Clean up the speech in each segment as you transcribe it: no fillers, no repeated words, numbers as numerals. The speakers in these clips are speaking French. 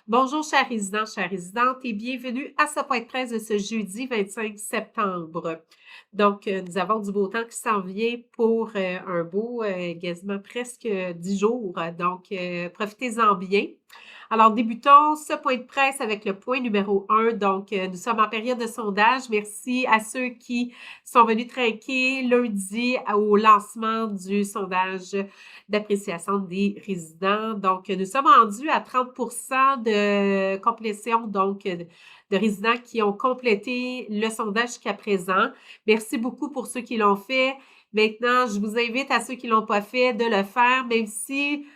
Bonjour, chers résidents, chères résidentes, et bienvenue à ce point de presse de ce jeudi 25 septembre. Donc, nous avons du beau temps qui s'en vient pour un beau, quasiment presque 10 jours. Donc, profitez-en bien. Alors, débutons ce point de presse avec le point numéro 1. Donc, nous sommes en période de sondage. Merci à ceux qui sont venus trinquer lundi au lancement du sondage d'appréciation des résidents. Donc, nous sommes rendus à 30 de complétion, donc de résidents qui ont complété le sondage jusqu'à présent. Merci beaucoup pour ceux qui l'ont fait. Maintenant, je vous invite à ceux qui ne l'ont pas fait de le faire, même si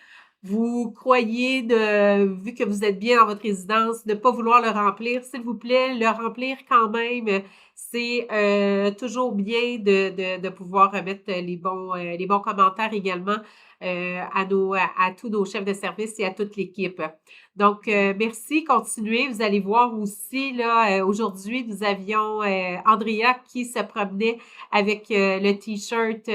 vous croyez, vu que vous êtes bien dans votre résidence, de ne pas vouloir le remplir, s'il vous plaît, le remplir quand même. C'est toujours bien de pouvoir remettre les bons commentaires également à tous nos chefs de service et à toute l'équipe. Donc, merci, continuez. Vous allez voir aussi, là, aujourd'hui, nous avions Andrea qui se promenait avec le T-shirt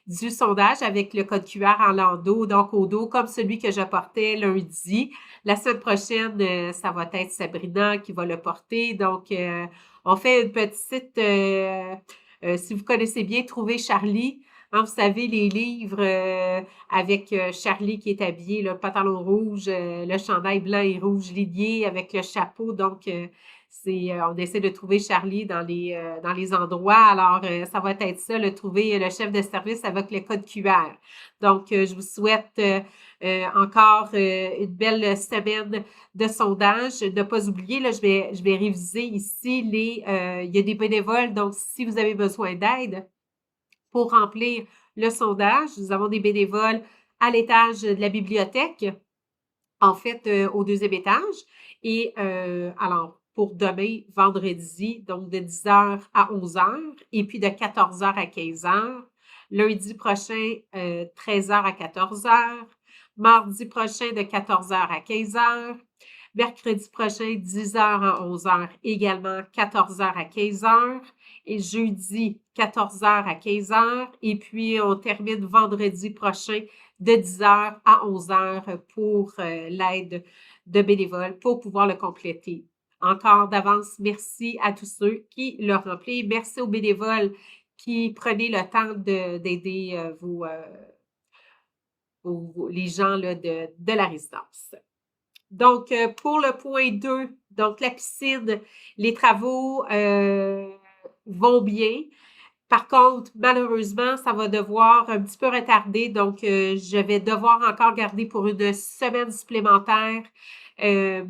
du sondage avec le code QR en landau, donc au dos, comme celui que je portais lundi. La semaine prochaine, ça va être Sabrina qui va le porter. Donc, on fait une petite, si vous connaissez bien, Trouver Charlie. Hein, vous savez, les livres avec Charlie qui est habillé, le pantalon rouge, le chandail blanc et rouge lié avec le chapeau. Donc, on essaie de trouver Charlie dans les endroits. Alors, ça va être ça, le trouver le chef de service avec le code QR. Donc, je vous souhaite encore une belle semaine de sondage. Ne pas oublier, là, je vais réviser ici il y a des bénévoles. Donc, si vous avez besoin d'aide pour remplir le sondage, nous avons des bénévoles à l'étage de la bibliothèque, en fait, au deuxième étage. Et alors, pour demain, vendredi, donc de 10h à 11h, et puis de 14h à 15h. Lundi prochain, 13h à 14h. Mardi prochain, de 14h à 15h. Mercredi prochain, 10h à 11h, également 14h à 15h. Et jeudi, 14h à 15h. Et puis, on termine vendredi prochain de 10h à 11h pour l'aide de bénévoles pour pouvoir le compléter. Encore d'avance, merci à tous ceux qui le remplissent. Merci aux bénévoles qui prenaient le temps d'aider les gens là, de la résidence. Donc, pour le point 2, donc la piscine, les travaux vont bien. Par contre, malheureusement, ça va devoir un petit peu retarder. Donc, je vais devoir encore garder pour une semaine supplémentaire euh,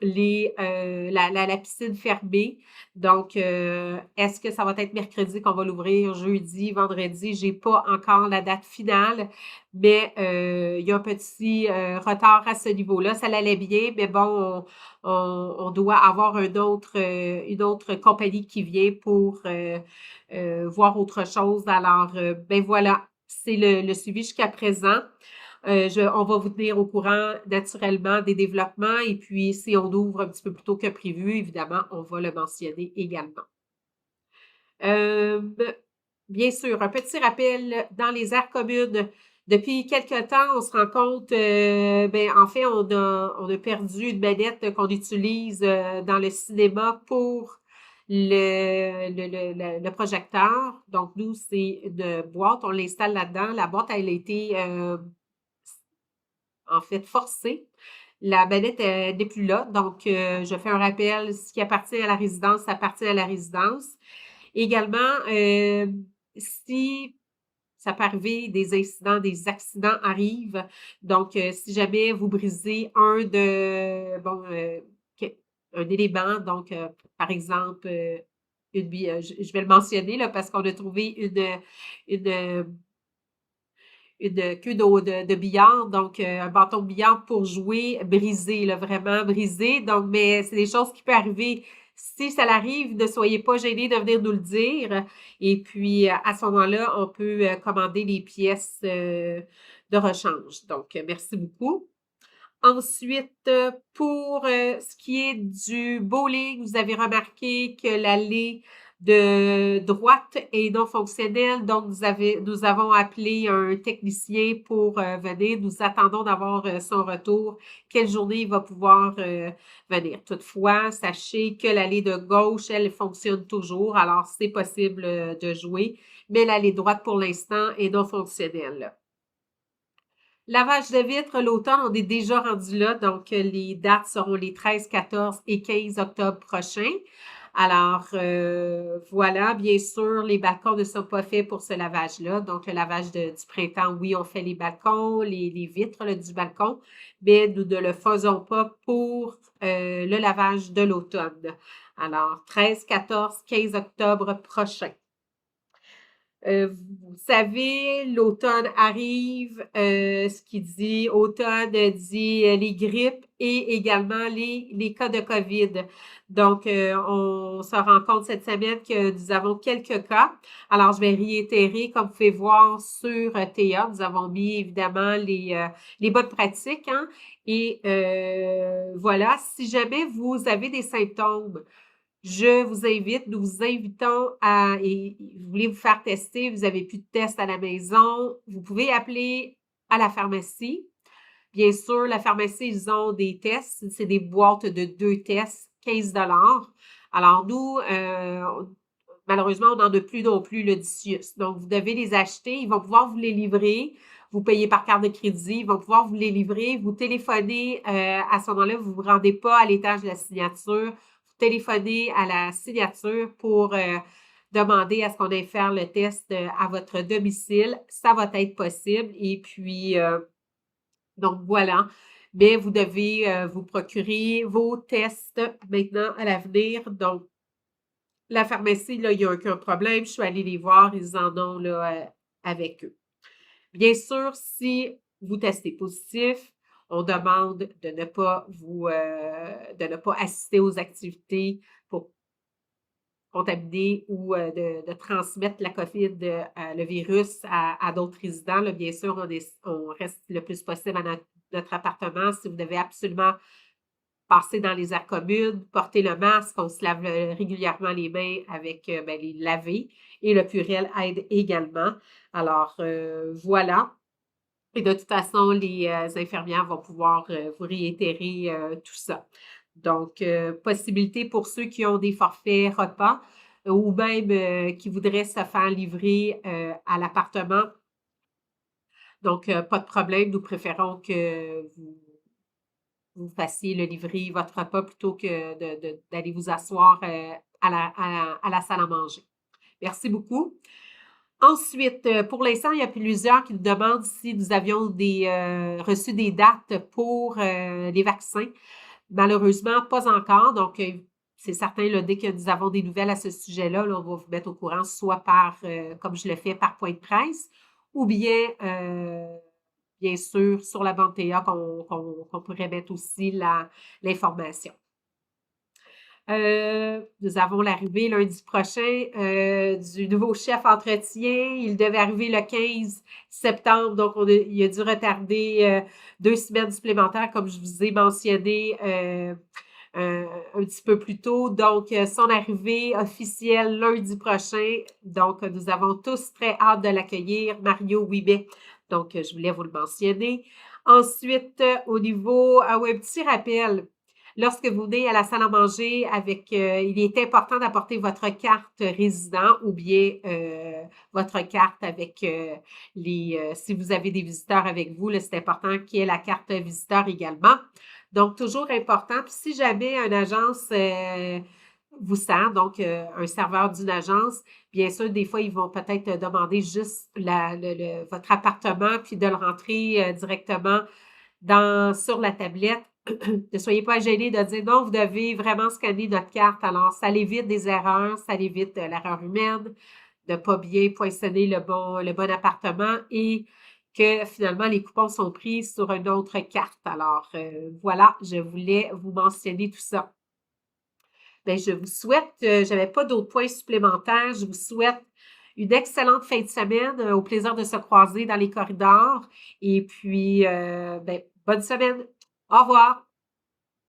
la piscine fermée. Donc, est-ce que ça va être mercredi qu'on va l'ouvrir, jeudi, vendredi? J'ai pas encore la date finale, mais il y a un petit retard à ce niveau-là. Ça allait bien, mais bon, on doit avoir une autre compagnie qui vient pour voir autre chose. Alors, ben voilà, c'est le suivi jusqu'à présent. On va vous tenir au courant naturellement des développements et puis si on ouvre un petit peu plus tôt que prévu, évidemment, on va le mentionner également. Bien sûr, un petit rappel dans les aires communes. Depuis quelque temps, on se rend compte, ben, en fait, on a perdu une manette qu'on utilise dans le cinéma pour le projecteur. Donc, nous, c'est une boîte, on l'installe là-dedans. La boîte, elle a été, en fait, forcée. La manette n'est plus là. Donc, je fais un rappel. Ce qui appartient à la résidence, ça appartient à la résidence. Également, si ça peut arriver, des incidents, des accidents arrivent. Donc, si jamais vous brisez un élément, donc, par exemple, je vais le mentionner là, parce qu'on a trouvé une, une queue de billard, donc un bâton de billard pour jouer brisé, là, vraiment brisé. Donc, mais c'est des choses qui peuvent arriver. Si ça l'arrive, ne soyez pas gênés de venir nous le dire. Et puis, à ce moment-là, on peut commander les pièces de rechange. Donc, merci beaucoup. Ensuite, pour ce qui est du bowling, vous avez remarqué que l'allée de droite et non fonctionnelle. Donc, nous avons appelé un technicien pour venir. Nous attendons d'avoir son retour. Quelle journée il va pouvoir venir. Toutefois, sachez que l'allée de gauche, elle fonctionne toujours. Alors, c'est possible de jouer. Mais l'allée droite, pour l'instant, est non fonctionnelle. Lavage de vitres, l'automne, on est déjà rendu là, donc les dates seront les 13, 14 et 15 octobre prochains. Alors, voilà, bien sûr, les balcons ne sont pas faits pour ce lavage-là. Donc, le lavage du printemps, oui, on fait les balcons, les vitres là, du balcon, mais nous ne le faisons pas pour le lavage de l'automne. Alors, 13, 14, 15 octobre prochain. Vous savez, l'automne arrive, ce qui dit automne dit les grippes et également les cas de COVID. Donc, on se rend compte cette semaine que nous avons quelques cas. Alors, je vais réitérer, comme vous pouvez voir sur Théa, nous avons mis évidemment les bonnes pratiques, hein? Et voilà, si jamais vous avez des symptômes, je vous invite, nous vous invitons et vous voulez vous faire tester, vous n'avez plus de tests à la maison, vous pouvez appeler à la pharmacie. Bien sûr, la pharmacie, ils ont des tests, c'est des boîtes de 2 tests, 15 $. Alors nous, malheureusement, on n'en a plus non plus le Dicius. Donc, vous devez les acheter, ils vont pouvoir vous les livrer. Vous payez par carte de crédit, ils vont pouvoir vous les livrer. Vous téléphonez à ce moment-là, vous ne vous rendez pas à l'étage de la signature. Vous téléphonez à la signature pour demander à ce qu'on aille faire le test à votre domicile. Ça va être possible. Et puis, donc voilà. Mais vous devez vous procurer vos tests maintenant à l'avenir. Donc, la pharmacie, là, il n'y a aucun problème. Je suis allée les voir, ils en ont là, avec eux. Bien sûr, si vous testez positif, on demande de ne pas assister aux activités pour contaminer ou de transmettre la COVID, le virus à d'autres résidents. Là, bien sûr, on reste le plus possible à notre appartement. Si vous devez absolument passer dans les aires communes, porter le masque, on se lave régulièrement les mains avec les laver et le Purell aide également. Alors, voilà. Et de toute façon, les infirmières vont pouvoir vous réitérer tout ça. Donc, possibilité pour ceux qui ont des forfaits repas ou même qui voudraient se faire livrer à l'appartement. Donc, pas de problème. Nous préférons que vous fassiez le livrer votre repas plutôt que d'aller vous asseoir à la salle à manger. Merci beaucoup. Ensuite, pour l'instant, il y a plusieurs qui nous demandent si nous avions reçu des dates pour les vaccins. Malheureusement, pas encore. Donc, c'est certain, là, dès que nous avons des nouvelles à ce sujet-là, là, on va vous mettre au courant, soit comme je le fais, par point de presse, ou bien sûr, sur la bande TA qu'on pourrait mettre aussi l'information. Nous avons l'arrivée lundi prochain du nouveau chef entretien. Il devait arriver le 15 septembre, donc il a dû retarder 2 semaines supplémentaires, comme je vous ai mentionné un petit peu plus tôt. Donc, son arrivée officielle lundi prochain. Donc, nous avons tous très hâte de l'accueillir, Mario Ouimet. Donc, je voulais vous le mentionner. Ensuite, au niveau, un petit rappel. Lorsque vous venez à la salle à manger il est important d'apporter votre carte résident ou bien votre carte avec si vous avez des visiteurs avec vous, c'est important qu'il y ait la carte visiteur également. Donc, toujours important. Puis si jamais une agence vous sert, donc un serveur d'une agence, bien sûr, des fois, ils vont peut-être demander juste votre appartement puis de le rentrer directement sur la tablette. Ne soyez pas gênés de dire non, vous devez vraiment scanner notre carte. Alors, ça évite des erreurs, ça évite l'erreur humaine, de ne pas bien poinçonner le bon appartement et que finalement les coupons sont pris sur une autre carte. Alors, voilà, je voulais vous mentionner tout ça. Bien, je vous souhaite, je n'avais pas d'autres points supplémentaires, je vous souhaite une excellente fin de semaine, au plaisir de se croiser dans les corridors et puis, bonne semaine. Au revoir.